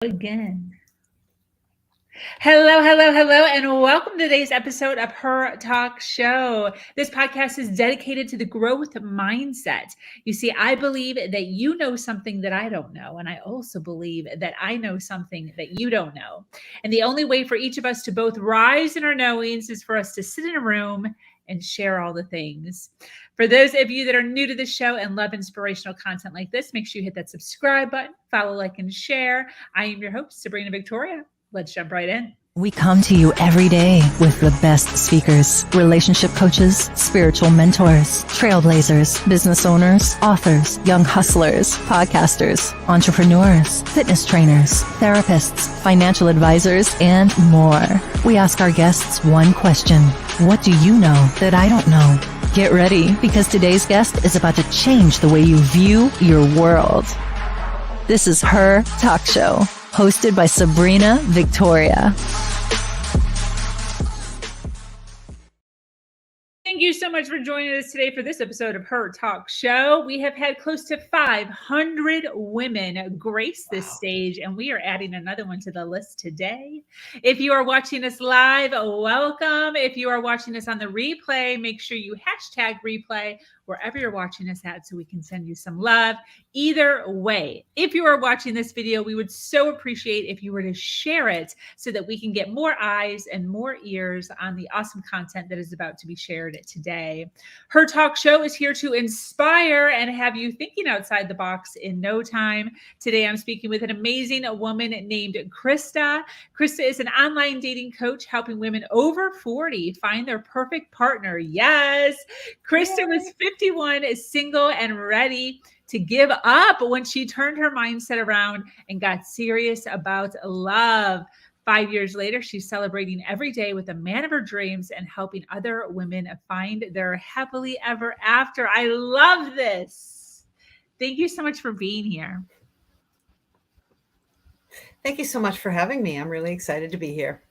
Again. Hello, hello, hello, and welcome to today's episode of Her Talk Show. This podcast is dedicated to the growth mindset. You see, I believe that you know something that I don't know, and I also believe that I know something that you don't know. And the only way for each of us to both rise in our knowings is for us to sit in a room and share all the things. For those of you that are new to the show and love inspirational content like this, make sure you hit that subscribe button, follow, like, and share. I am your host, Sabrina Victoria. Let's jump right in. We come to you every day with the best speakers, relationship coaches, spiritual mentors, trailblazers, business owners, authors, young hustlers, podcasters, entrepreneurs, fitness trainers, therapists, financial advisors, and more. We ask our guests one question. What do you know that I don't know? Get ready, because today's guest is about to change the way you view your world. This is Her Talk Show, hosted by Sabrina Victoria. Thank you so much for joining us today for this episode of Her Talk Show. We have had close to 500 women grace this stage, and we are adding another one to the list today. If you are watching us live, welcome. If you are watching us on the replay, make sure you hashtag replay wherever you're watching us at so we can send you some love. Either way, if you are watching this video, we would so appreciate if you were to share it so that we can get more eyes and more ears on the awesome content that is about to be shared today. Her Talk Show is here to inspire and have you thinking outside the box in no time. Today, I'm speaking with an amazing woman named Krista. Krista is an online dating coach helping women over 40 find their perfect partner. Yes, Krista was 51, is single and ready to give up when she turned her mindset around and got serious about love. 5 years later, she's celebrating every day with the man of her dreams and helping other women find their happily ever after. I love this. Thank you so much for being here. Thank you so much for having me. I'm really excited to be here.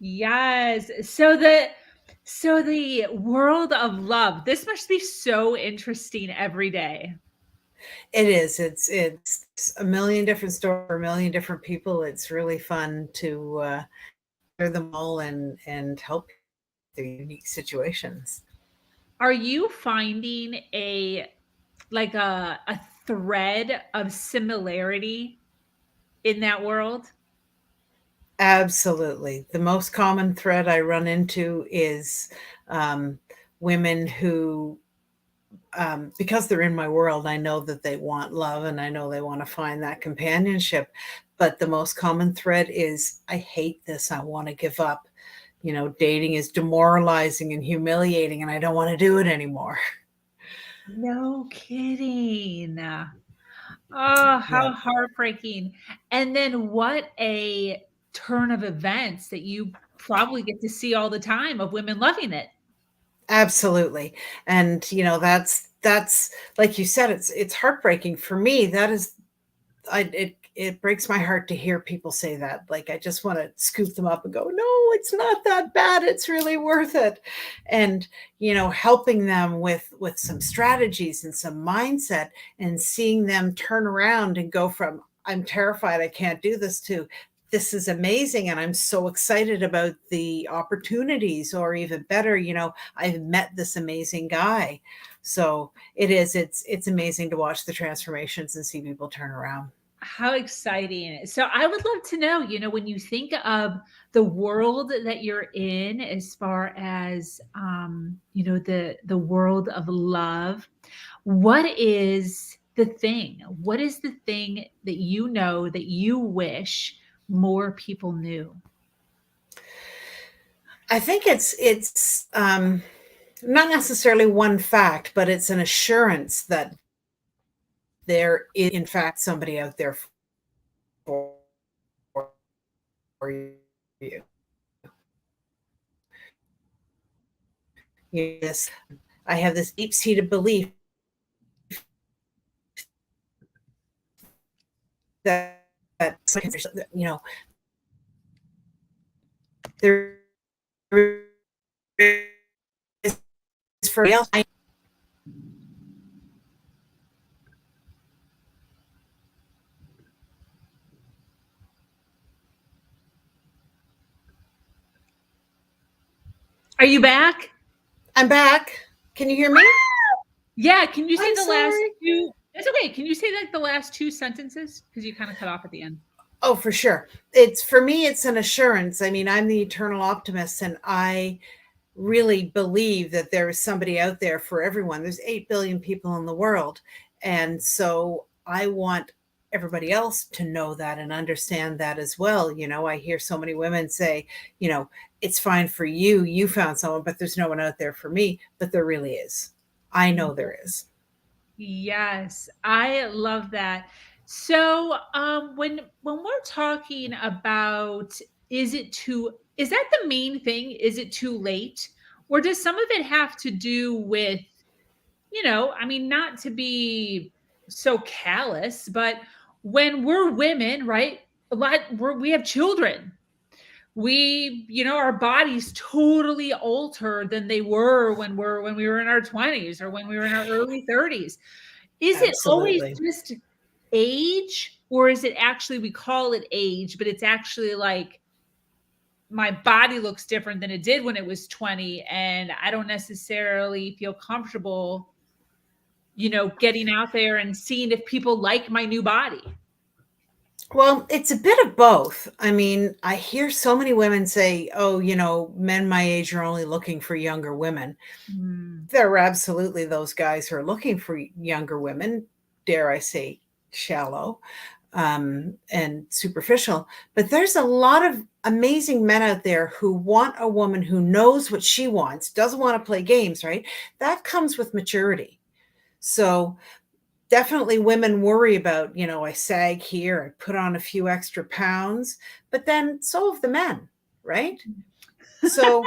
Yes. So the world of love, this must be so interesting every day. It is. It's a million different stories for a million different people. It's really fun to hear them all and help their unique situations. Are you finding a thread of similarity in that world? Absolutely. The most common thread I run into is women who, because they're in my world, I know that they want love and I know they want to find that companionship. But the most common thread is, I hate this. I want to give up. You know, dating is demoralizing and humiliating and I don't want to do it anymore. No kidding. Oh, how Yeah. heartbreaking. And then what a turn of events that you probably get to see all the time of women loving it. Absolutely. And you know, that's like you said, it's heartbreaking for me. That is it breaks my heart to hear people say that. Like, I just want to scoop them up and go, no, it's not that bad. It's really worth it. And, you know, helping them with some strategies and some mindset and seeing them turn around and go from, I'm terrified, I can't do this, to this is amazing and I'm so excited about the opportunities, or even better, you know, I've met this amazing guy. So it's amazing to watch the transformations and see people turn around. How exciting. So I would love to know, when you think of the world that you're in, as far as, the world of love, what is the thing? What is the thing that you know that you wish more people knew? I think it's not necessarily one fact, but it's an assurance that there is in fact somebody out there for you. Yes, I have this deep-seated belief that you know, there is for else. Are you back? I'm back. Can you hear me? Yeah. Can you say I'm the last sorry. two? It's okay. Can you say like the last two sentences? Because you kind of cut off at the end. Oh, for sure. It's for me, it's an assurance. I mean, I'm the eternal optimist, and I really believe that there is somebody out there for everyone. There's 8 billion people in the world. And so I want everybody else to know that and understand that as well. You know, I hear so many women say, you know, it's fine for you. You found someone, but there's no one out there for me. But there really is. I know there is. Yes, I love that. So, when we're talking about is that the main thing? Is it too late? Or does some of it have to do with, I mean, not to be so callous, but when we're women, right? We have children. Our bodies totally alter than they were when we were in our 20s or when we were in our early 30s. Is it always Absolutely. just age, or is it actually, we call it age, but it's actually like my body looks different than it did when it was 20, and I don't necessarily feel comfortable, getting out there and seeing if people like my new body? Well, it's a bit of both. I mean, I hear so many women say, oh, you know, men my age are only looking for younger women. Mm. There are absolutely those guys who are looking for younger women, dare I say, shallow and superficial. But there's a lot of amazing men out there who want a woman who knows what she wants, doesn't want to play games, right? That comes with maturity. So definitely women worry about, you know, I sag here, I put on a few extra pounds, but then so have the men, right? So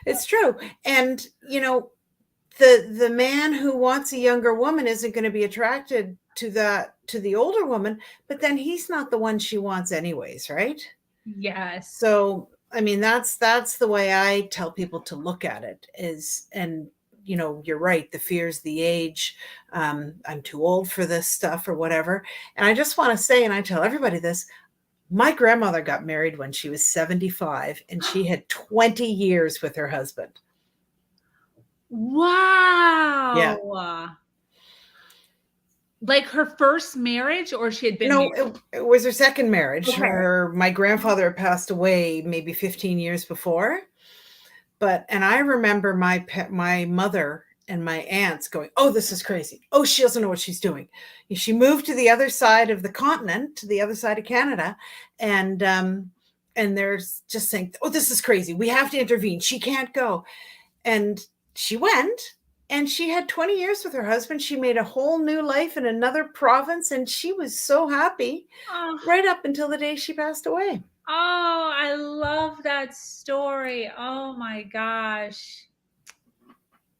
it's true. And, you know, the man who wants a younger woman isn't going to be attracted to the older woman, but then he's not the one she wants anyways, right? Yes. So I mean, that's the way I tell people to look at it is, and you know, you're right, the fear's the age. I'm too old for this stuff or whatever. And I just want to say, and I tell everybody this, my grandmother got married when she was 75 and she had 20 years with her husband. Yeah. Wow. Like her first marriage, or she had been No, married? it was her second marriage. Okay. My grandfather had passed away maybe 15 years before. And I remember my mother and my aunts going, "Oh, this is crazy. Oh, she doesn't know what she's doing." She moved to the other side of the continent, to the other side of Canada, and they're just saying, "Oh, this is crazy. We have to intervene. She can't go." And she went, and she had 20 years with her husband. She made a whole new life in another province, and she was so happy Oh, right up until the day she passed away. oh, I love that story. Oh my gosh.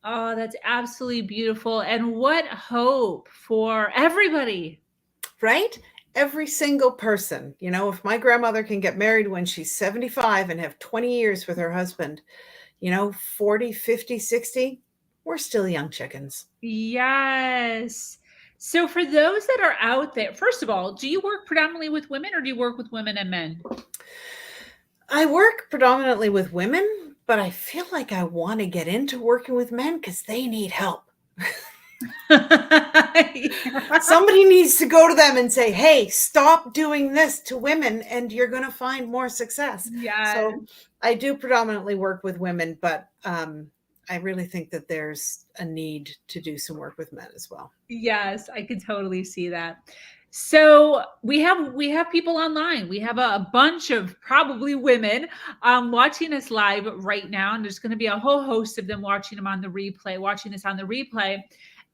Oh, that's absolutely beautiful. And what hope for everybody. Right? Every single person. You know, if my grandmother can get married when she's 75 and have 20 years with her husband, you know, 40, 50, 60, we're still young chickens. Yes. So for those that are out there, first of all, do you work predominantly with women, or do you work with women and men? I work predominantly with women, but I feel like I want to get into working with men because they need help. Somebody needs to go to them and say, "Hey, stop doing this to women and you're going to find more success." Yes. So I do predominantly work with women, but I really think that there's a need to do some work with men as well. Yes, I could totally see that. So we have people online. We have a bunch of probably women watching us live right now, and there's going to be a whole host of them watching watching this on the replay.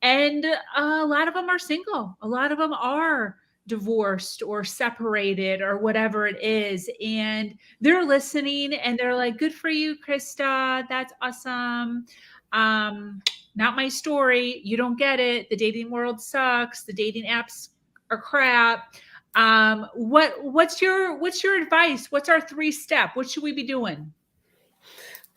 And a lot of them are single. A lot of them are divorced or separated or whatever it is, and they're listening and they're like, "Good for you, Krista. That's awesome. Not my story. You don't get it. The dating world sucks. The dating apps are crap." What's your advice? What's our 3-step? What should we be doing?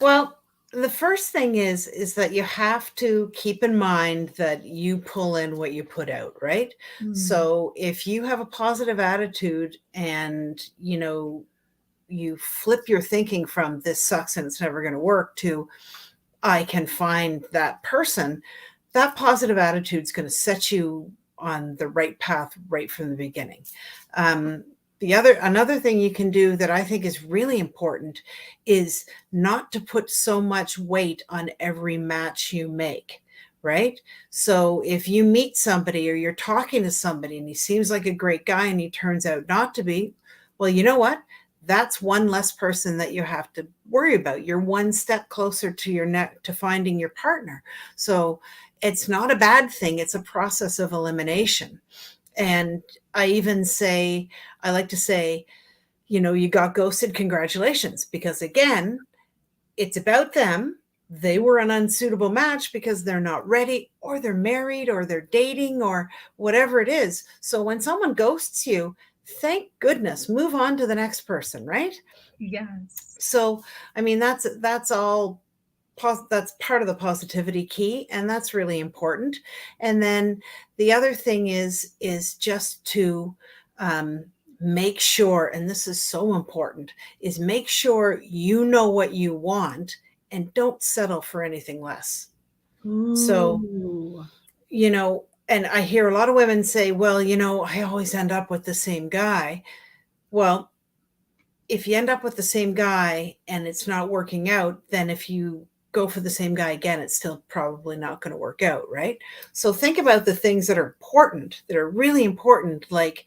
Well, the first thing is that you have to keep in mind that you pull in what you put out, right? Mm. So if you have a positive attitude and, you know, you flip your thinking from this sucks and it's never going to work to I can find that person, that positive attitude is going to set you on the right path right from the beginning. Another thing you can do that I think is really important is not to put so much weight on every match you make, right? So if you meet somebody or you're talking to somebody and he seems like a great guy and he turns out not to be, well, you know what? That's one less person that you have to worry about. You're one step closer to finding your partner. So it's not a bad thing. It's a process of elimination. And I like to say, you got ghosted, congratulations, because again, it's about them. They were an unsuitable match because they're not ready, or they're married, or they're dating, or whatever it is. So when someone ghosts you, thank goodness, move on to the next person, right? Yes. So, I mean, that's part of the positivity key, and that's really important. And then the other thing is just to make sure, and this is so important, is make sure you know what you want and don't settle for anything less. Ooh. So, and I hear a lot of women say, well, I always end up with the same guy. Well, if you end up with the same guy and it's not working out, then if you go for the same guy again, it's still probably not going to work out, right? So think about the things that are important, that are really important, like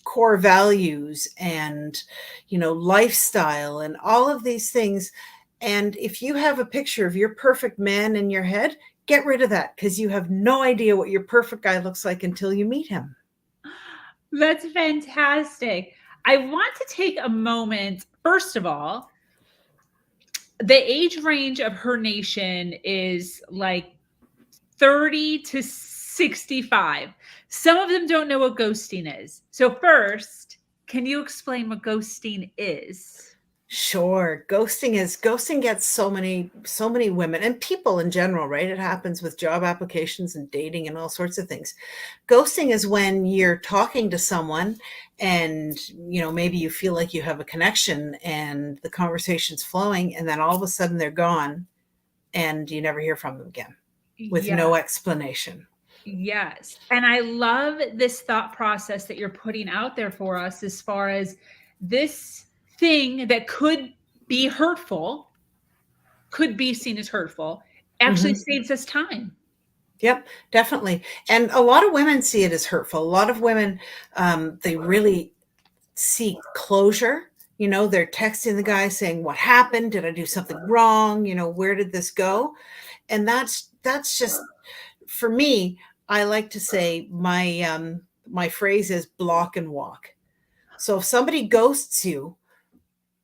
core values and, lifestyle and all of these things. And if you have a picture of your perfect man in your head, get rid of that, because you have no idea what your perfect guy looks like until you meet him. That's fantastic. I want to take a moment. First of all, the age range of Her Nation is like 30 to 65. Some of them don't know what ghosting is. So first, can you explain what ghosting is? Sure. Ghosting gets so many women and people in general, right? It happens with job applications and dating and all sorts of things. Ghosting is when you're talking to someone and, maybe you feel like you have a connection and the conversation's flowing, and then all of a sudden they're gone and you never hear from them again with no explanation. Yes. And I love this thought process that you're putting out there for us, as far as this thing that could be hurtful, could be seen as hurtful, actually saves us time. Yep, definitely. And a lot of women see it as hurtful. A lot of women, they really seek closure. They're texting the guy saying, what happened? Did I do something wrong? Where did this go? And that's just, for me, I like to say my phrase is block and walk. So if somebody ghosts you,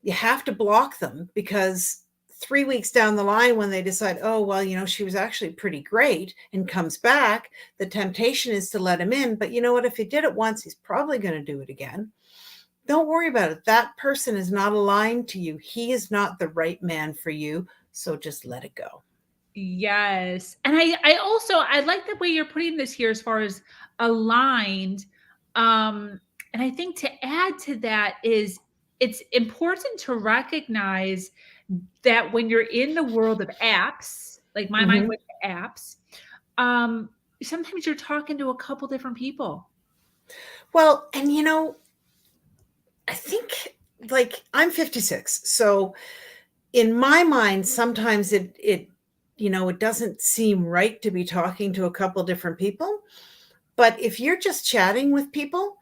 you have to block them, because 3 weeks down the line, when they decide, oh, well, she was actually pretty great, and comes back, the temptation is to let him in. But you know what? If he did it once, he's probably going to do it again. Don't worry about it. That person is not aligned to you. He is not the right man for you. So just let it go. Yes. And I like the way you're putting this here, as far as aligned. And I think to add to that is, it's important to recognize that when you're in the world of apps, like my mind went to apps, sometimes you're talking to a couple different people. Well, and I think, like, I'm 56. So in my mind, sometimes it doesn't seem right to be talking to a couple different people. But if you're just chatting with people,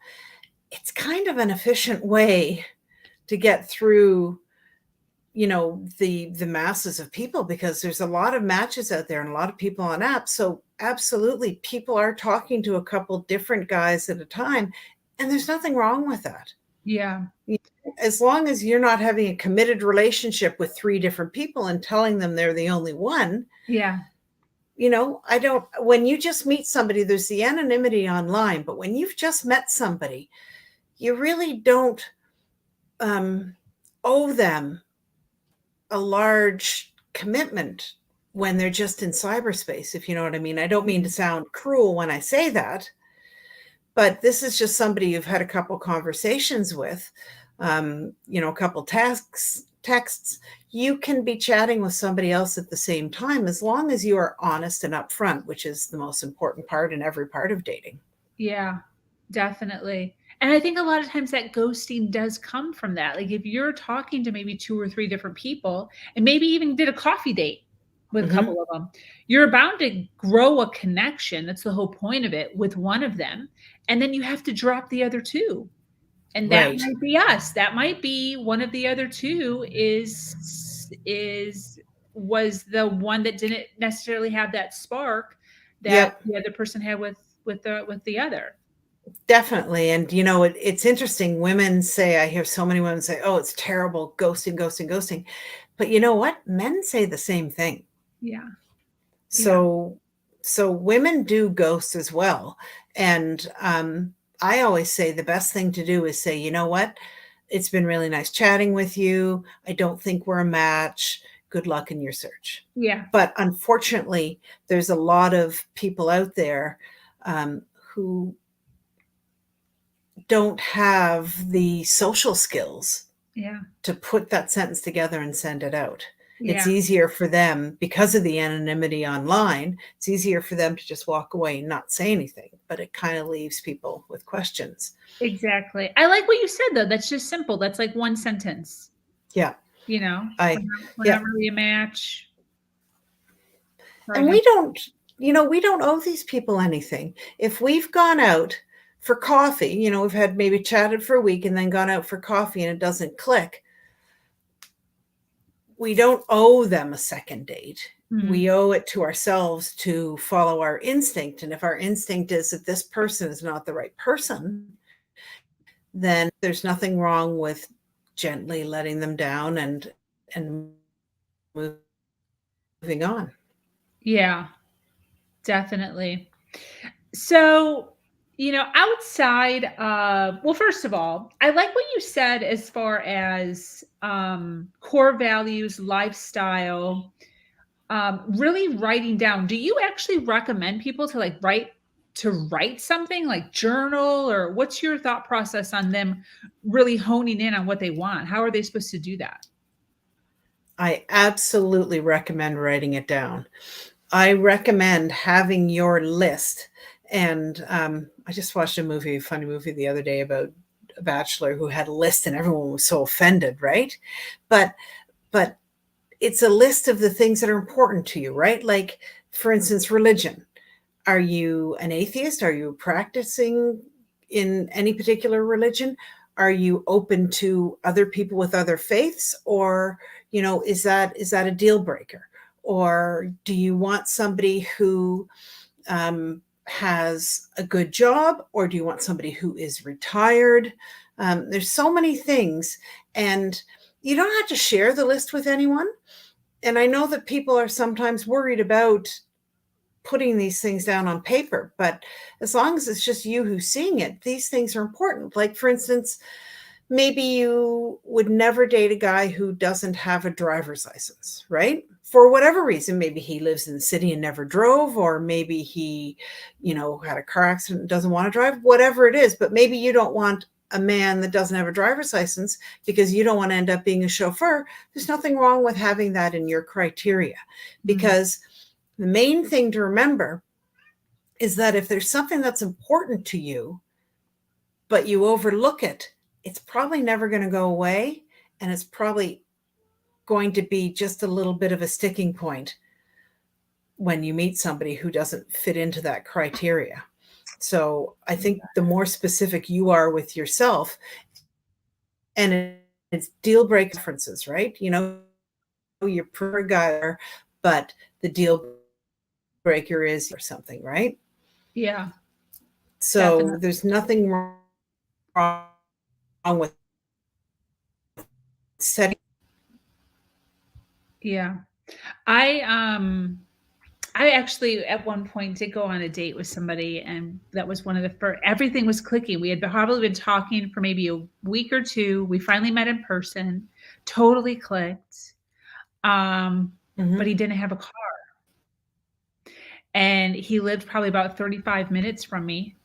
it's kind of an efficient way to get through, the masses of people, because there's a lot of matches out there and a lot of people on apps. So absolutely, people are talking to a couple different guys at a time, and there's nothing wrong with that. Yeah. As long as you're not having a committed relationship with 3 different people and telling them they're the only one. Yeah. When you just meet somebody, there's the anonymity online, but when you've just met somebody, you really don't owe them a large commitment when they're just in cyberspace, if you know what I mean. I don't mean to sound cruel when I say that, but this is just somebody you've had a couple conversations with. a couple texts, you can be chatting with somebody else at the same time, as long as you are honest and upfront, which is the most important part in every part of dating. Yeah, definitely. And I think a lot of times that ghosting does come from that. Like if you're talking to maybe 2 or 3 different people and maybe even did a coffee date with a Mm-hmm. couple of them, you're bound to grow a connection. That's the whole point of it with one of them. And then you have to drop the other 2. And that Right. might be us. That might be one of the other 2 was the one that didn't necessarily have that spark that Yep. the other person had with the other. Definitely. And it's interesting. I hear so many women say, "Oh, it's terrible, ghosting, ghosting, ghosting." But you know what? Men say the same thing. Yeah. Yeah. So women do ghost as well. And I always say the best thing to do is say, "You know what? It's been really nice chatting with you. I don't think we're a match. Good luck in your search." Yeah. But unfortunately, there's a lot of people out there who don't have the social skills Yeah. to put that sentence together and send it out. It's Yeah. easier for them, because of the anonymity online, it's easier for them to just walk away and not say anything, but it kind of leaves people with questions. Exactly. I like what you said though. That's just simple. That's like one sentence. Yeah. You know, I we're yeah. not really a match. And Right. we don't owe these people anything. If we've gone out for coffee, we've had maybe chatted for a week and then gone out for coffee and it doesn't click, we don't owe them a second date. Mhm. We owe it to ourselves to follow our instinct. And if our instinct is that this person is not the right person, then there's nothing wrong with gently letting them down and moving on. Yeah, definitely. So, outside of, well, first of all, I like what you said as far as core values, lifestyle, really writing down. Do you actually recommend people to write something like journal, or what's your thought process on them really honing in on what they want? How are they supposed to do that? I absolutely recommend writing it down. I recommend having your list. And I just watched a funny movie the other day about a bachelor who had a list and everyone was so offended, right? But but it's a list of the things that are important to you, right? Like, for instance, religion. Are you an atheist? Are you practicing in any particular religion? Are you open to other people with other faiths? Or, is that a deal breaker? Or do you want somebody who has a good job? Or do you want somebody who is retired? There's so many things. And you don't have to share the list with anyone. And I know that people are sometimes worried about putting these things down on paper, but as long as it's just you who's seeing it, these things are important. Like, for instance, maybe you would never date a guy who doesn't have a driver's license, right? For whatever reason, maybe he lives in the city and never drove, or maybe he, had a car accident and doesn't want to drive, whatever it is. But maybe you don't want a man that doesn't have a driver's license because you don't want to end up being a chauffeur. There's nothing wrong with having that in your criteria, because the main thing to remember is that if there's something that's important to you, but you overlook it, it's probably never going to go away. And it's probably going to be just a little bit of a sticking point when you meet somebody who doesn't fit into that criteria. So I think the more specific you are with yourself, and it's deal break differences, right? You're per guy, but the deal breaker is or something, right? Yeah, So definitely. there's nothing wrong with setting. Yeah. I actually at one point did go on a date with somebody, and that was one of the first. Everything was clicking. We had probably been talking for maybe a week or two. We finally met in person, totally clicked. But Mhm. he didn't have a car, and he lived probably about 35 minutes from me.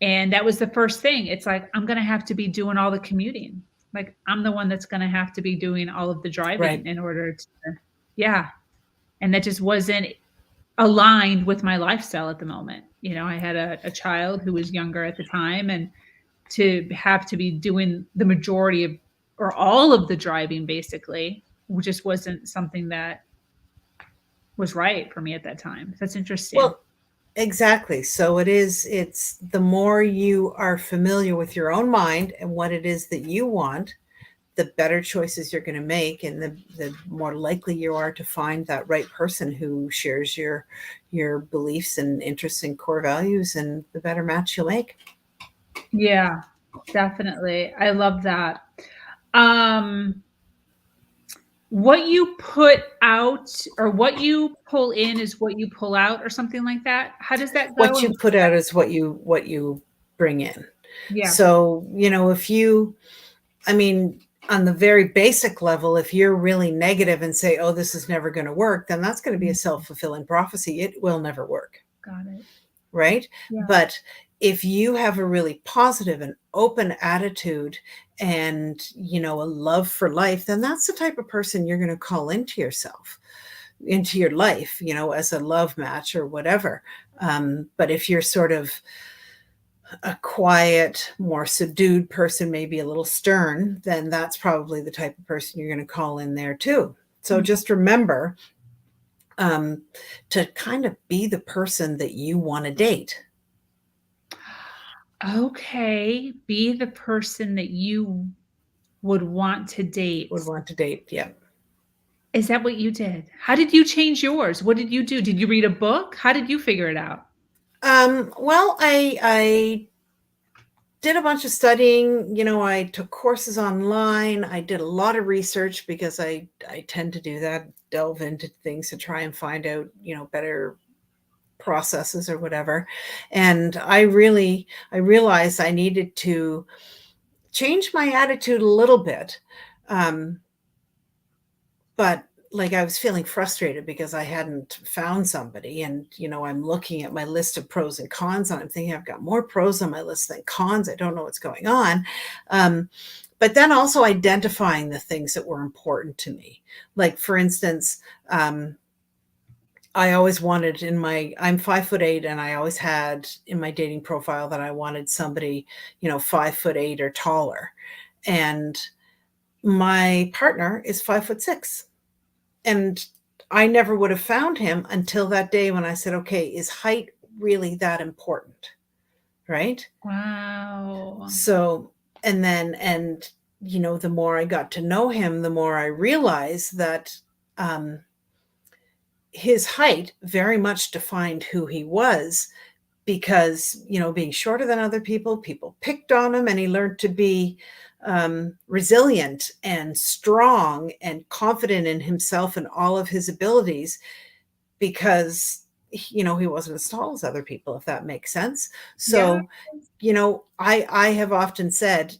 And that was the first thing. It's like, I'm gonna have to be doing all the commuting. Like, I'm the one that's going to have to be doing all of the driving Right. in order to, yeah. And that just wasn't aligned with my lifestyle at the moment. I had a child who was younger at the time, and to have to be doing the majority of or all of the driving basically just wasn't something that was right for me at that time. That's interesting. Well, exactly. So it's the more you are familiar with your own mind and what it is that you want, the better choices you're going to make, and the more likely you are to find that right person who shares your beliefs and interests and core values, and the better match you'll make. Yeah, definitely. I love that. Um, what you put out or what you pull in is what you pull out, or something like that. How does that go? What you put out is what you bring in. Yeah. So, if you, I mean, on the very basic level, if you're really negative and say, oh, this is never going to work, then that's going to be a self-fulfilling prophecy. It will never work. Got it. Right? Yeah. But if you have a really positive and open attitude and, a love for life, then that's the type of person you're going to call into yourself, into your life, as a love match or whatever. But if you're sort of a quiet, more subdued person, maybe a little stern, then that's probably the type of person you're going to call in there too. So just remember to kind of be the person that you want to date. Okay. Be the person that you would want to date. Yeah. Is that what you did? How did you change yours? What did you do? Did you read a book? How did you figure it out? Well, I did a bunch of studying. I took courses online. I did a lot of research because I tend to do that, delve into things to try and find out, better processes or whatever. And I realized I needed to change my attitude a little bit. But like, I was feeling frustrated because I hadn't found somebody, and I'm looking at my list of pros and cons, and I'm thinking I've got more pros on my list than cons. I don't know what's going on. But then also identifying the things that were important to me. Like, for instance, I always wanted I'm 5'8", and I always had in my dating profile that I wanted somebody, 5'8" or taller. And my partner is 5'6". And I never would have found him until that day when I said, okay, is height really that important? Right? Wow. So, and the more I got to know him, the more I realized that his height very much defined who he was, because, being shorter than other people picked on him, and he learned to be resilient and strong and confident in himself and all of his abilities, because he wasn't as tall as other people, if that makes sense. So, I have often said,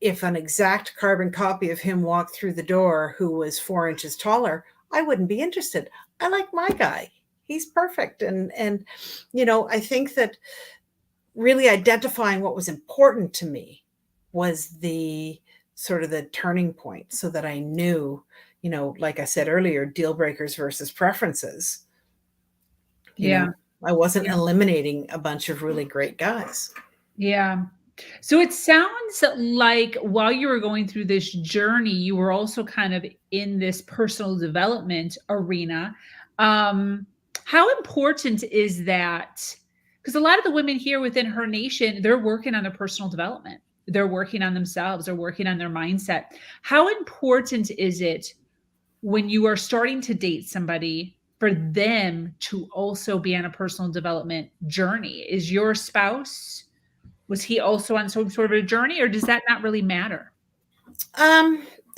if an exact carbon copy of him walked through the door who was 4 inches taller, I wouldn't be interested. I like my guy. He's perfect. And I think that really identifying what was important to me was the sort of the turning point, so that I knew, like I said earlier, deal breakers versus preferences. I wasn't eliminating a bunch of really great guys. Yeah. So it sounds like while you were going through this journey, you were also kind of in this personal development arena. How important is that? Because a lot of the women here within Her Nation, they're working on their personal development. They're working on themselves. They're working on their mindset. How important is it when you are starting to date somebody for them to also be on a personal development journey? Is your spouse, was he also on some sort of a journey, or does that not really matter?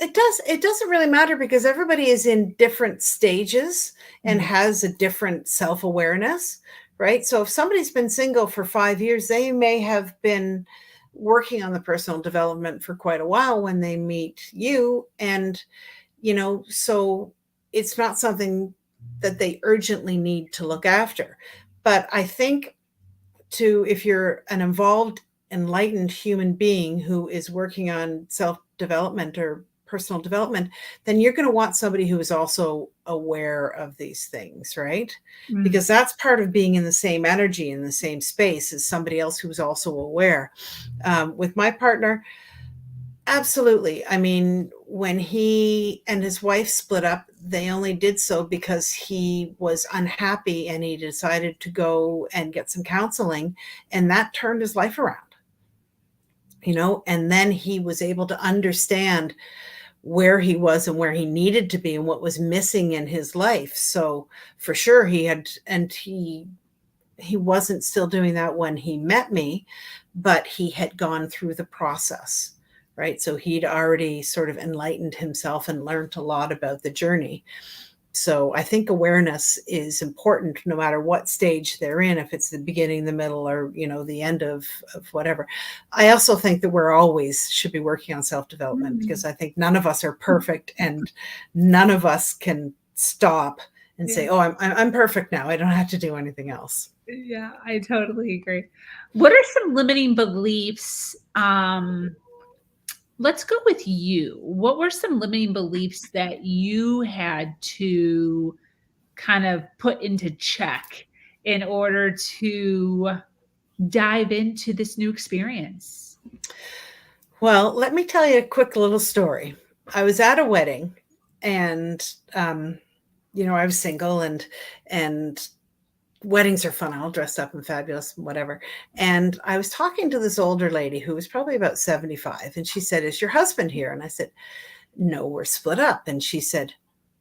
It doesn't really matter, because everybody is in different stages and has a different self-awareness, right? So if somebody's been single for 5 years, they may have been working on the personal development for quite a while when they meet you. And, so it's not something that they urgently need to look after. But I think if you're an involved enlightened human being who is working on self-development or personal development, then you're going to want somebody who is also aware of these things, right? Because that's part of being in the same energy, in the same space as somebody else who's also aware. With my partner, absolutely. I mean, when he and his wife split up, they only did so because he was unhappy and he decided to go and get some counseling, and that turned his life around, and then he was able to understand where he was and where he needed to be and what was missing in his life. So for sure he wasn't still doing that when he met me, but he had gone through the process, right? So he'd already sort of enlightened himself and learned a lot about the journey. So I think awareness is important no matter what stage they're in, if it's the beginning, the middle, or, the end of whatever. I also think that we're always should be working on self-development because I think none of us are perfect and none of us can stop and say, oh, I'm perfect now. I don't have to do anything else. Yeah, I totally agree. What are some limiting beliefs? Let's go with you. What were some limiting beliefs that you had to kind of put into check in order to dive into this new experience? Well, let me tell you a quick little story. I was at a wedding and, I was single and weddings are fun. All dressed up and fabulous and whatever. And I was talking to this older lady who was probably about 75. And she said, "Is your husband here?" And I said, "No, we're split up." And she said,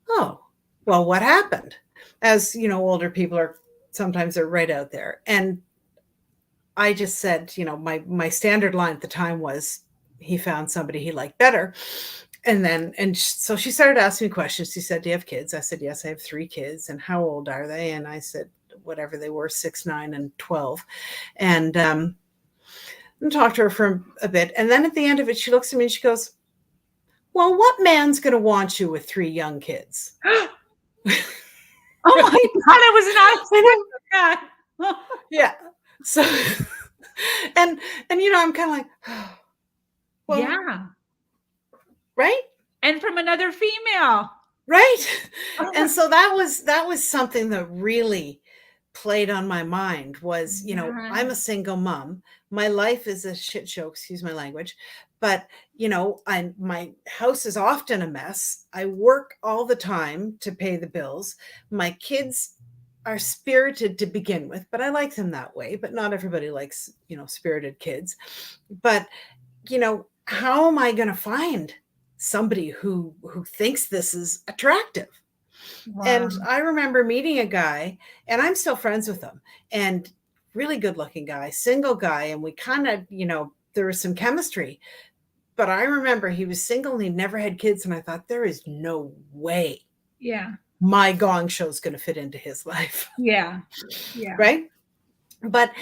"Oh, well, what happened?" As older people are sometimes they're right out there. And I just said, my standard line at the time was he found somebody he liked better. So she started asking me questions. She said, "Do you have kids?" I said, "Yes, I have 3 kids." "And how old are they?" And I said, whatever they were, 6, 9, and 12. And talked to her for a bit. And then at the end of it, she looks at me and she goes, "Well, what man's going to want you with 3 young kids?" Oh my God, I was not that. Yeah. So, and I'm kind of like, well, yeah. Right. And from another female. Right. And so that was something that really played on my mind was, I'm a single mom. My life is a shit show, excuse my language. But, my house is often a mess. I work all the time to pay the bills. My kids are spirited to begin with, but I like them that way. But not everybody likes, spirited kids. But, how am I going to find somebody who thinks this is attractive? Wow. And I remember meeting a guy, and I'm still friends with him, and really good looking guy, single guy. And we kind of, there was some chemistry, but I remember he was single and he never had kids. And I thought, there is no way. Yeah. My gong show is going to fit into his life. Yeah. Yeah. Right. But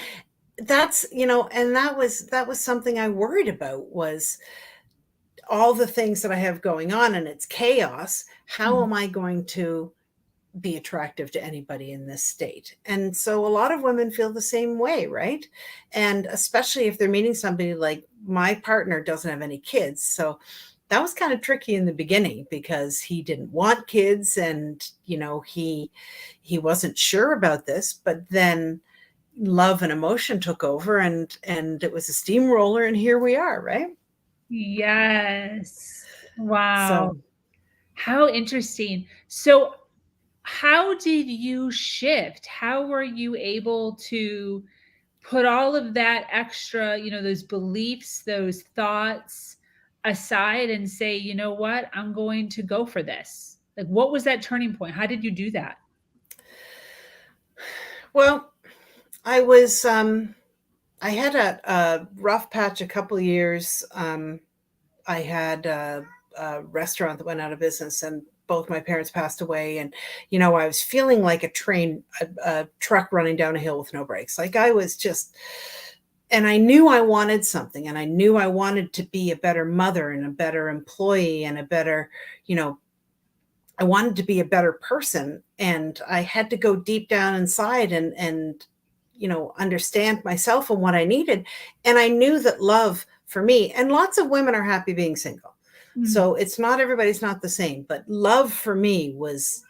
that's, and that was something I worried about was all the things that I have going on and it's chaos. How am I going to be attractive to anybody in this state? And so a lot of women feel the same way, right? And especially if they're meeting somebody like my partner doesn't have any kids. So that was kind of tricky in the beginning because he didn't want kids and, he wasn't sure about this, but then love and emotion took over and it was a steamroller and here we are, right? Yes. Wow. So, how interesting. So how did you shift? How were you able to put all of that extra, those beliefs, those thoughts aside and say, you know what, I'm going to go for this? Like, what was that turning point? How did you do that? Well, I was, I had a rough patch a couple of years. I had a restaurant that went out of business and both my parents passed away. And, I was feeling like a truck running down a hill with no brakes. Like I was just, and I knew I wanted something and I knew I wanted to be a better mother and a better employee and a better, I wanted to be a better person. And I had to go deep down inside and understand myself and what I needed. And I knew that love for me, and lots of women are happy being single. So it's not, everybody's not the same, but love for me was,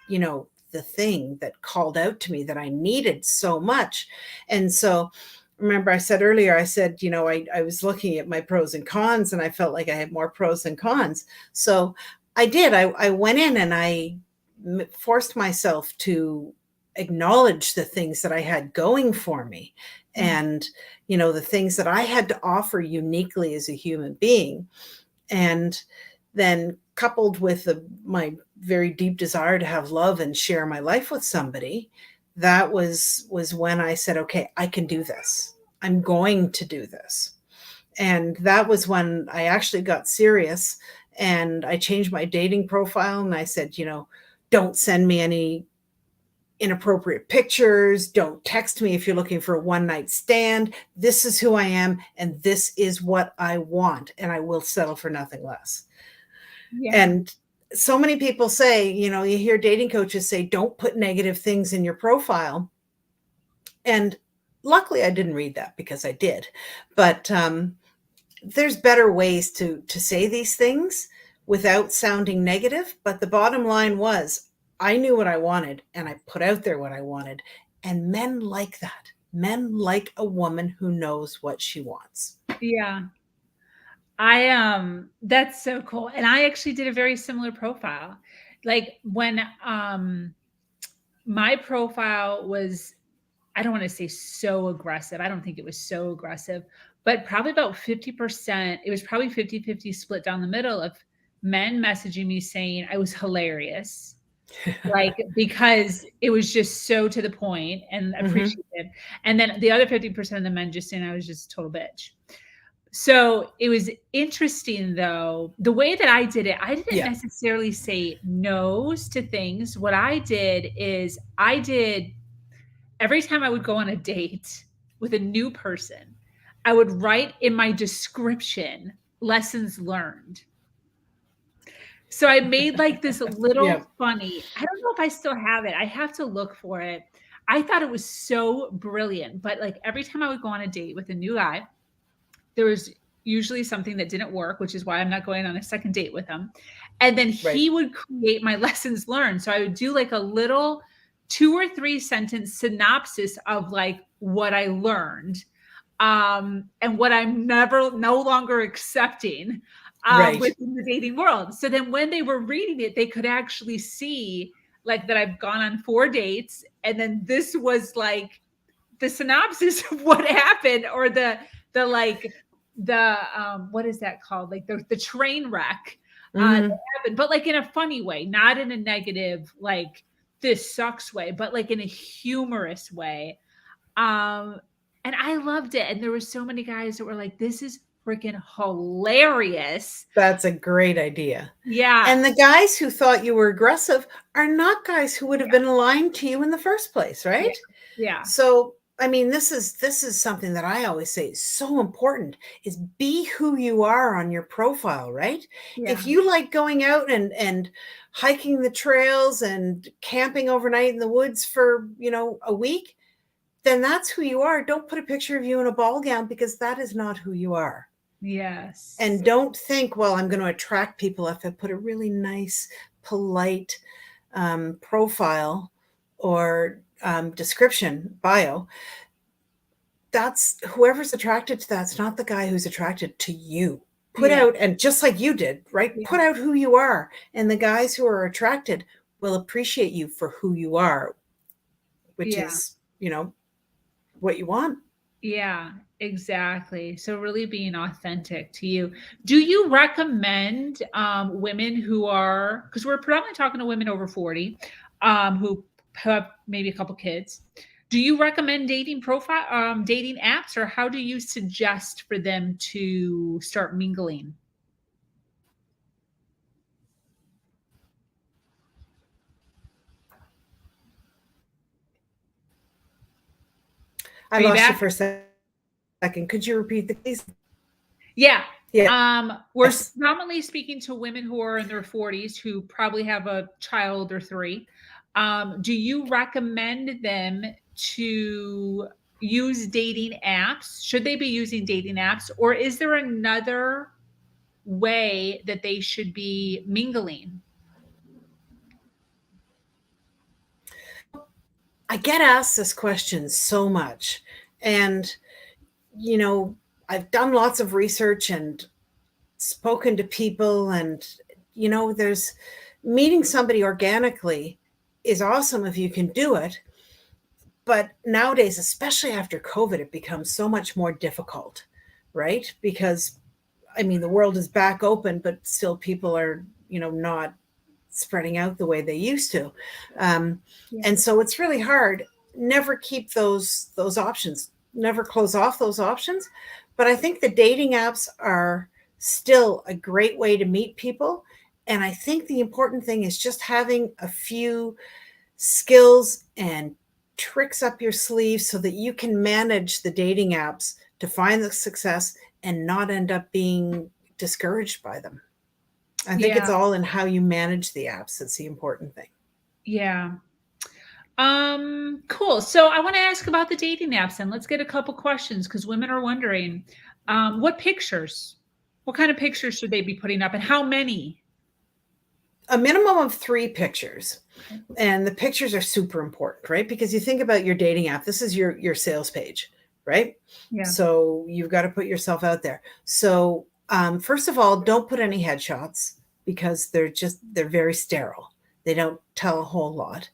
the thing that called out to me that I needed so much. And so remember I said earlier, I said, I was looking at my pros and cons and I felt like I had more pros than cons. So I did. I went in and I forced myself to acknowledge the things that I had going for me and, the things that I had to offer uniquely as a human being. And then coupled with my very deep desire to have love and share my life with somebody, that was when I said, okay, I can do this. I'm going to do this. And that was when I actually got serious and I changed my dating profile. And I said, don't send me any inappropriate pictures. Don't text me if you're looking for a one night stand. This is who I am. And this is what I want. And I will settle for nothing less. Yeah. And so many people say, you hear dating coaches say, don't put negative things in your profile. And luckily I didn't read that because I did. But there's better ways to say these things without sounding negative. But the bottom line was, I knew what I wanted and I put out there what I wanted. And men like that. Men like a woman who knows what she wants. Yeah. That's so cool. And I actually did a very similar profile. Like when my profile was, I don't want to say so aggressive. I don't think it was so aggressive, but probably about 50%, it was probably 50-50 split down the middle of men messaging me saying I was hilarious. Like, because it was just so to the point and appreciated. And then the other 50% of the men just saying I was just a total bitch. So it was interesting though, the way that I did it, I didn't necessarily say no's to things. What I did is every time I would go on a date with a new person, I would write in my description, lessons learned. So I made like this little funny, I don't know if I still have it. I have to look for it. I thought it was so brilliant, but like every time I would go on a date with a new guy, there was usually something that didn't work, which is why I'm not going on a second date with him. And then he would create my lessons learned. So I would do like a little 2 or 3 sentence synopsis of like what I learned and what I'm no longer accepting within the dating world. So then when they were reading it, they could actually see like that I've gone on 4 dates. And then this was like the synopsis of what happened, or what is that called? Like the train wreck that happened, but like in a funny way, not in a negative, like this sucks way, but like in a humorous way. And I loved it. And there were so many guys that were like, this is freaking hilarious. That's a great idea. Yeah. And the guys who thought you were aggressive are not guys who would have been aligned to you in the first place, right? Yeah. So I mean, this is something that I always say is so important, is be who you are on your profile, right? Yeah. If you like going out and hiking the trails and camping overnight in the woods for, a week, then that's who you are. Don't put a picture of you in a ball gown, because that is not who you are. Yes. And don't think, well, I'm going to attract people if I put a really nice, polite profile or description, bio. That's whoever's attracted to that's not the guy who's attracted to you. Put out, and just like you did, right? Yeah. Put out who you are, and the guys who are attracted will appreciate you for who you are, which is, what you want. Yeah, exactly. So really being authentic to you. Do you recommend women who are, because we're predominantly talking to women over 40 who have maybe a couple kids. Do you recommend dating apps, or how do you suggest for them to start mingling? I lost you for a second. Could you repeat the please? Yeah. We're commonly speaking to women who are in their 40s who probably have a child or 3. Do you recommend them to use dating apps? Should they be using dating apps, or is there another way that they should be mingling? I get asked this question so much. And, you know, I've done lots of research and spoken to people, and, you know, there's meeting somebody organically is awesome if you can do it. But nowadays, especially after COVID, it becomes so much more difficult, right? Because, I mean, the world is back open, but still people are, you know, not spreading out the way they used to. And so it's really hard. Never keep those options, never close off those options. But I think the dating apps are still a great way to meet people. And I think the important thing is just having a few skills and tricks up your sleeve so that you can manage the dating apps to find the success and not end up being discouraged by them. I think it's all in how you manage the apps. That's the important thing. Yeah. Cool. So I want to ask about the dating apps, and let's get a couple questions because women are wondering, what kind of pictures should they be putting up, and how many? A minimum of 3 pictures. Okay. And the pictures are super important, right? Because you think about your dating app, this is your sales page, right? Yeah. So you've got to put yourself out there. So first of all, don't put any headshots because they're very sterile. They don't tell a whole lot.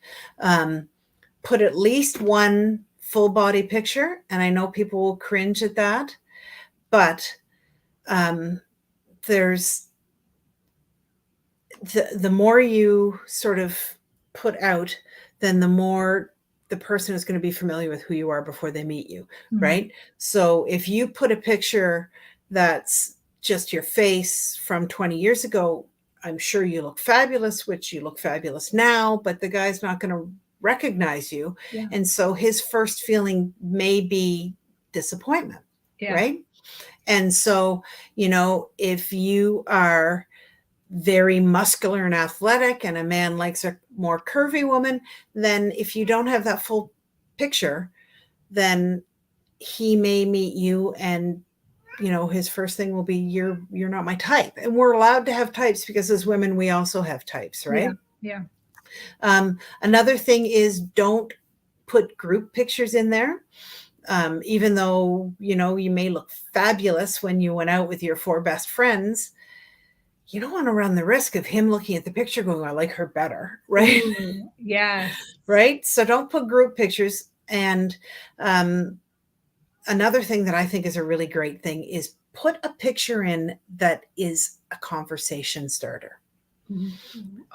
Put at least one full body picture. And I know people will cringe at that, but there's the more you sort of put out, then the more the person is going to be familiar with who you are before they meet you, right? So if you put a picture that's just your face from 20 years ago, I'm sure you look fabulous, which you look fabulous now, but the guy's not going to recognize you. Yeah. And so his first feeling may be disappointment, right? And so, you know, if you are very muscular and athletic and a man likes a more curvy woman, then if you don't have that full picture, then he may meet you and, you know, his first thing will be, you're not my type. And we're allowed to have types because as women, we also have types, right? Yeah. Another thing is don't put group pictures in there. Even though, you know, you may look fabulous when you went out with your 4 best friends, you don't want to run the risk of him looking at the picture going, I like her better, right? Yes. Right? So don't put group pictures. And another thing that I think is a really great thing is put a picture in that is a conversation starter. Okay.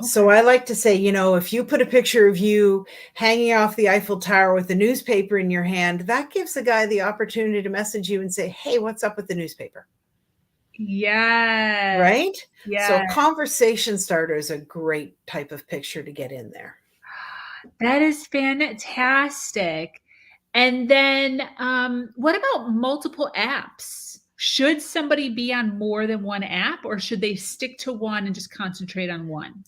So I like to say, you know, if you put a picture of you hanging off the Eiffel Tower with the newspaper in your hand, that gives the guy the opportunity to message you and say, hey, what's up with the newspaper? Yeah. Right? Yeah. So conversation starter is a great type of picture to get in there. That is fantastic. And then what about multiple apps? Should somebody be on more than one app, or should they stick to one and just concentrate on one?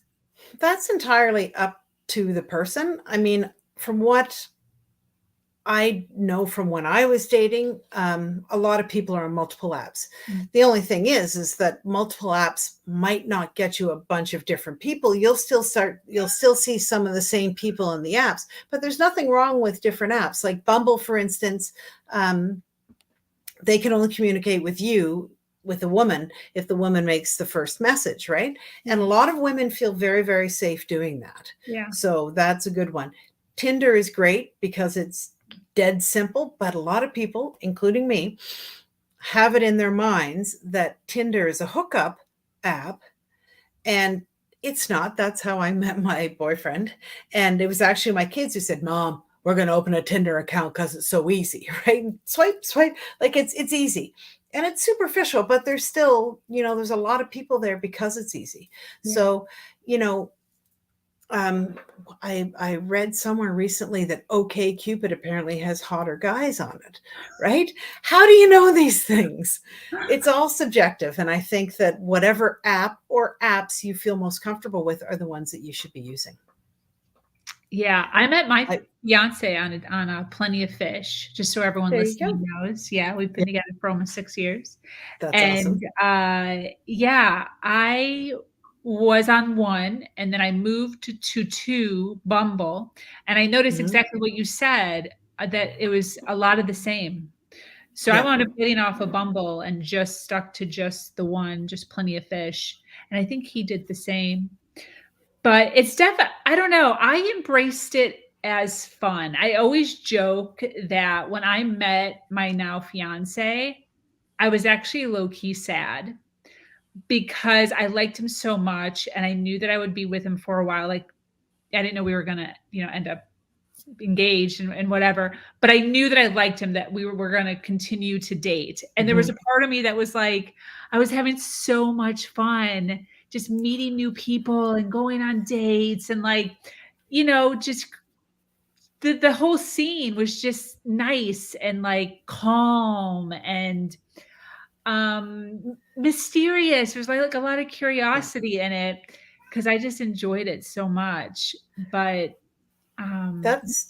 That's entirely up to the person. I mean, from what I know from when I was dating, a lot of people are on multiple apps. The only thing is that multiple apps might not get you a bunch of different people. You'll still see some of the same people in the apps, but there's nothing wrong with different apps. Like Bumble, for instance, they can only communicate with you, with a woman, if the woman makes the first message, right? And a lot of women feel very, very safe doing that. Yeah. So that's a good one. Tinder is great because it's dead simple, but a lot of people, including me, have it in their minds that Tinder is a hookup app, and it's not. That's how I met my boyfriend. And it was actually my kids who said, Mom, we're going to open a Tinder account because it's so easy, right? Swipe, like it's easy. And it's superficial, but there's still, you know, there's a lot of people there because it's easy. Yeah. So, you know, I read somewhere recently that OkCupid apparently has hotter guys on it, right? How do you know these things? It's all subjective. And I think that whatever app or apps you feel most comfortable with are the ones that you should be using. Yeah, I met my I, fiance on a Plenty of Fish, just so everyone there you listening go. knows. Yeah, we've been Yeah, together for almost 6 years. that's And, awesome. yeah, I was on one, and then I moved to 2, Bumble, and I noticed Mhm. exactly what you said, that it was a lot of the same. So I Yeah, wound up getting off of Bumble and just stuck to just the one, just Plenty of Fish, and I think he did the same. But it's I don't know, I embraced it as fun. I always joke that when I met my now fiance, I was actually low key sad because I liked him so much and I knew that I would be with him for a while. Like, I didn't know we were gonna, end up engaged and whatever, but I knew that I liked him, that we're gonna continue to date. And there was hmm a part of me that was like, I was having so much fun just meeting new people and going on dates and like, just the whole scene was just nice and like calm and mysterious. There's like a lot of yeah. curiosity in it because I just enjoyed it so much. But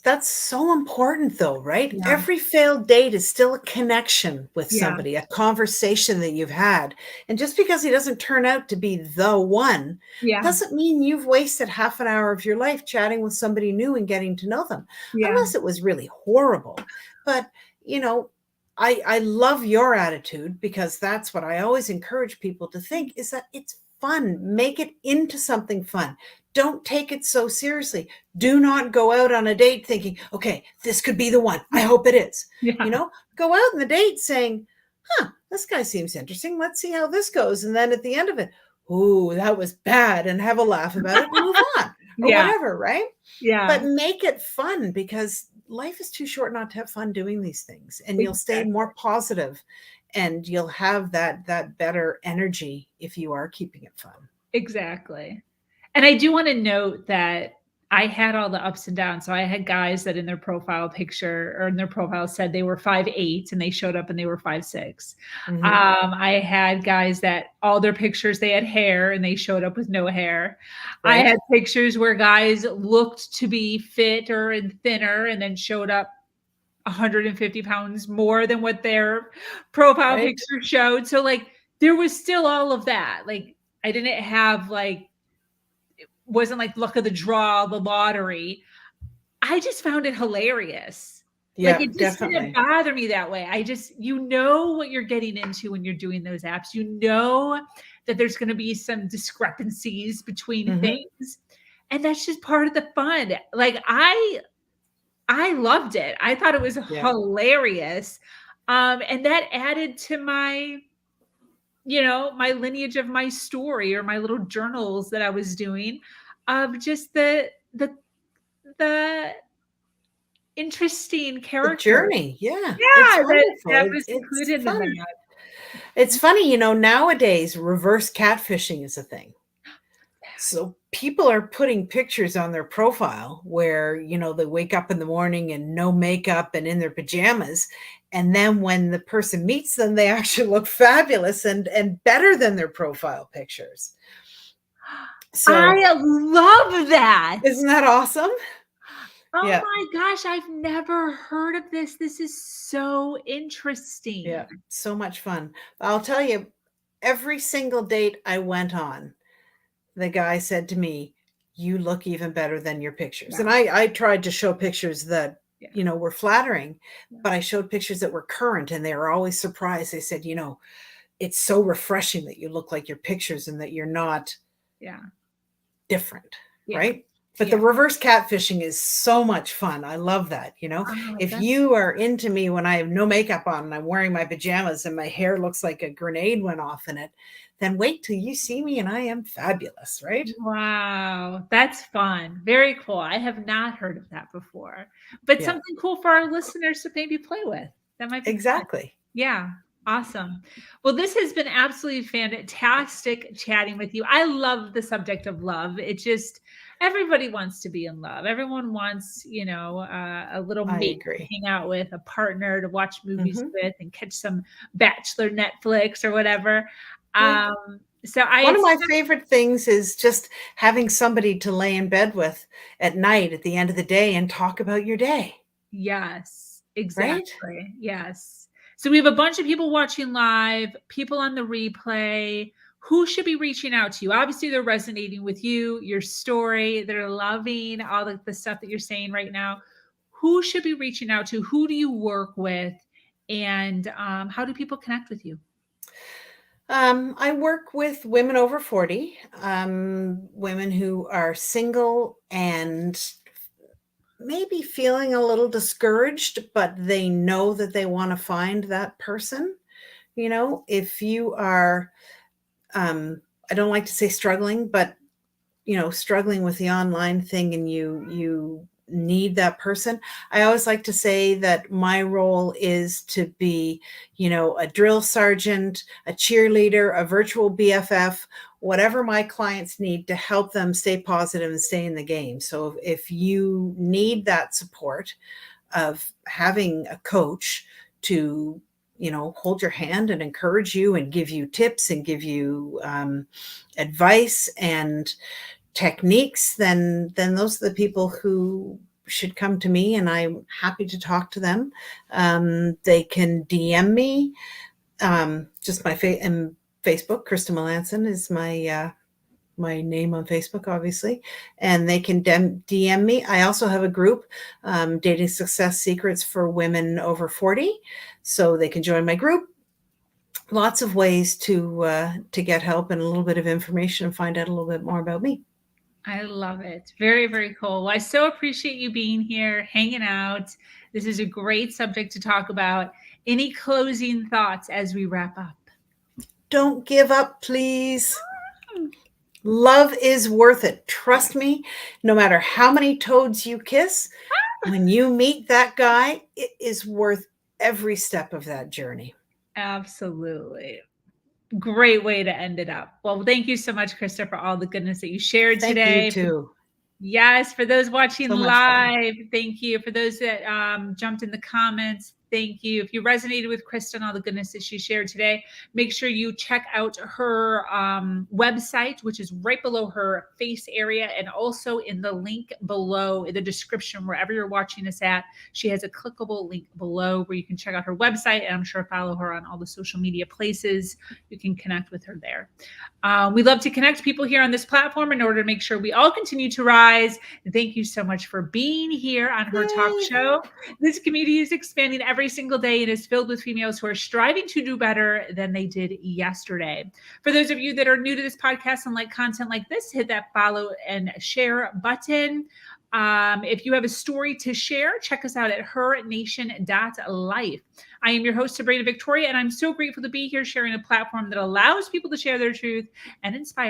That's so important though, right? yeah, Every failed date is still a connection with yeah, somebody, a conversation that you've had. And just because he doesn't turn out to be the one yeah, doesn't mean you've wasted half an hour of your life chatting with somebody new and getting to know them, yeah, unless it was really horrible. But, you know, I love your attitude because that's what I always encourage people to think is that it's fun. Make it into something fun. Don't take it so seriously. Do not go out on a date thinking, okay, this could be the one. I hope it is. yeah, Go out on the date saying, this guy seems interesting. Let's see how this goes. And then at the end of it, ooh, that was bad, and have a laugh about it and move on or yeah, whatever, right? yeah, But make it fun because life is too short not to have fun doing these things. And you'll stay exactly. more positive and you'll have that better energy if you are keeping it fun. Exactly. And I do wanna note that I had all the ups and downs. So I had guys that in their profile picture or in their profile said they were 5'8" and they showed up and they were 5'6". Mhm. I had guys that all their pictures, they had hair and they showed up with no hair. I Right? had pictures where guys looked to be fitter and thinner and then showed up 150 pounds more than what their profile Right? picture showed. So, like, there was still all of that. Like, I didn't have like wasn't like luck of the draw, the lottery. I just found it hilarious. Like, Yeah, it just didn't definitely. bother me that way. I just you know what you're getting into when you're doing those apps. You know that there's gonna be some discrepancies between Mhm. things, and that's just part of the fun. Like, I loved it. I thought it was Yeah. hilarious. And that added to my lineage of my story or my little journals that I was doing of just the interesting The character. journey. Yeah, it's Yeah, wonderful. that was It's included in fun. that. It's funny, nowadays reverse catfishing is a thing. So people are putting pictures on their profile where, they wake up in the morning and no makeup and in their pajamas. And then when the person meets them, they actually look fabulous and better than their profile pictures. So I love that. isn't that awesome? Oh Yeah. my gosh, I've never heard of this. This is so interesting. Yeah. So much fun. I'll tell you, every single date I went on, the guy said to me, "You look even better than your pictures." Yeah, And I tried to show pictures that, yeah, were flattering, yeah, but I showed pictures that were current and they were always surprised. They said, "It's so refreshing that you look like your pictures and that you're not yeah, different." yeah, Right? But the yeah. reverse catfishing is so much fun. I love that. Oh, If that's you are into me when I have no makeup on and I'm wearing my pajamas and my hair looks like a grenade went off in it, then wait till you see me and I am fabulous, right? wow, that's fun. Very cool. I have not heard of that before, but Yeah, something cool for our listeners to maybe play with. That might be fun. exactly. Yeah, awesome. Well, this has been absolutely fantastic chatting with you. I love the subject of love. It just everybody wants to be in love. Everyone wants, a little I mate to agree. hang out with, a partner to watch movies Mhm. with, and catch some Bachelor Netflix or whatever. Yeah. Um, So One of my favorite things is just having somebody to lay in bed with at night at the end of the day and talk about your day. Yes, Right? exactly. Yes. So we have a bunch of people watching live, people on the replay. Who should be reaching out to you? Obviously, they're resonating with you, your story. They're loving all of the stuff that you're saying right now. Who should be reaching out to? Who do you work with? And how do people connect with you? I work with women over 40, women who are single and maybe feeling a little discouraged, but they know that they want to find that person. You know, if you are, I don't like to say struggling, but struggling with the online thing and you need that person. I always like to say that my role is to be, a drill sergeant, a cheerleader, a virtual BFF, whatever my clients need to help them stay positive and stay in the game. So if you need that support of having a coach to hold your hand and encourage you and give you tips and give you advice and techniques, then those are the people who should come to me, and I'm happy to talk to them. They can DM me. Just my Facebook, Krista Melanson is my name on Facebook, obviously, and they can DM me. I also have a group, Dating Success Secrets for Women Over 40, so they can join my group. Lots of ways to get help and a little bit of information and find out a little bit more about me. I love it. Very, very cool. Well, I so appreciate you being here, hanging out. This is a great subject to talk about. Any closing thoughts as we wrap up? Don't give up, please. Love is worth it. Trust me, no matter how many toads you kiss, when you meet that guy, it is worth every step of that journey. Absolutely. Great way to end it up. Well, thank you so much, Krista, for all the goodness that you shared Thank today. you too. Yes, for those watching So much fun. live, thank you. For those that jumped in the comments, thank you. If you resonated with Krista and all the goodness that she shared today, make sure you check out her website, which is right below her face area, and also in the link below in the description, wherever you're watching us at. She has a clickable link below where you can check out her website, and I'm sure follow her on all the social media places. You can connect with her there. We love to connect people here on this platform in order to make sure we all continue to rise. Thank you so much for being here on Her Talk Show. This community is expanding every single day and is filled with females who are striving to do better than they did yesterday. For those of you that are new to this podcast and like content like this, hit that follow and share button. If you have a story to share, check us out at hernation.life. I am your host, Sabrina Victoria, and I'm so grateful to be here sharing a platform that allows people to share their truth and inspire